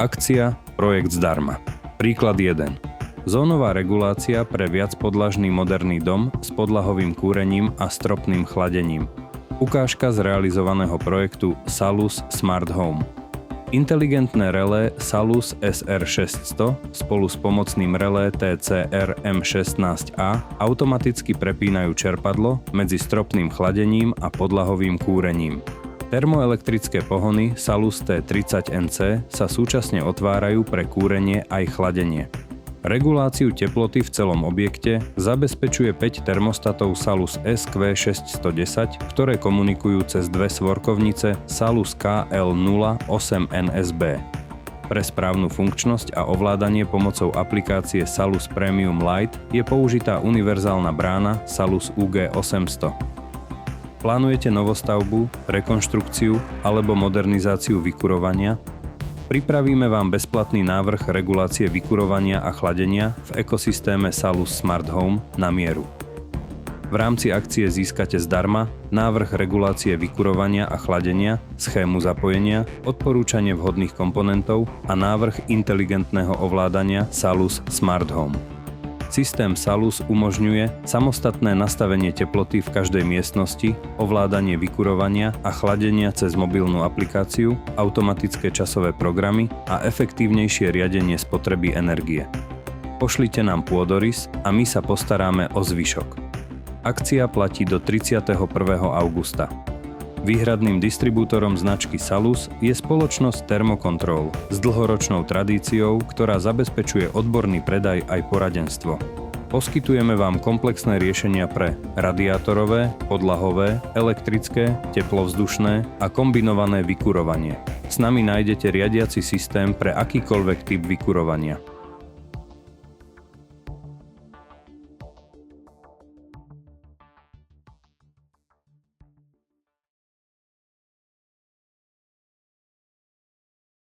Akcia Projekt zdarma. Príklad 1. Zónová regulácia pre viacpodlažný moderný dom s podlahovým kúrením a stropným chladením. Ukážka z realizovaného projektu Salus Smart Home. Inteligentné relé Salus SR600 spolu s pomocným relé TCR M16A automaticky prepínajú čerpadlo medzi stropným chladením a podlahovým kúrením. Termoelektrické pohony Salus T30NC sa súčasne otvárajú pre kúrenie aj chladenie. Reguláciu teploty v celom objekte zabezpečuje 5 termostatov Salus SQ610, ktoré komunikujú cez dve svorkovnice Salus KL08NSB. Pre správnu funkčnosť a ovládanie pomocou aplikácie Salus Premium Lite je použitá univerzálna brána Salus UG800. Plánujete novostavbu, rekonštrukciu alebo modernizáciu vykurovania? Pripravíme vám bezplatný návrh regulácie vykurovania a chladenia v ekosystéme Salus Smart Home na mieru. V rámci akcie získate zdarma návrh regulácie vykurovania a chladenia, schému zapojenia, odporúčanie vhodných komponentov a návrh inteligentného ovládania Salus Smart Home. Systém Salus umožňuje samostatné nastavenie teploty v každej miestnosti, ovládanie vykurovania a chladenia cez mobilnú aplikáciu, automatické časové programy a efektívnejšie riadenie spotreby energie. Pošlite nám pôdorys a my sa postaráme o zvyšok. Akcia platí do 31. augusta. Výhradným distribútorom značky Salus je spoločnosť Thermocontrol s dlhoročnou tradíciou, ktorá zabezpečuje odborný predaj aj poradenstvo. Poskytujeme vám komplexné riešenia pre radiátorové, podlahové, elektrické, teplovzdušné a kombinované vykurovanie. S nami nájdete riadiaci systém pre akýkoľvek typ vykurovania.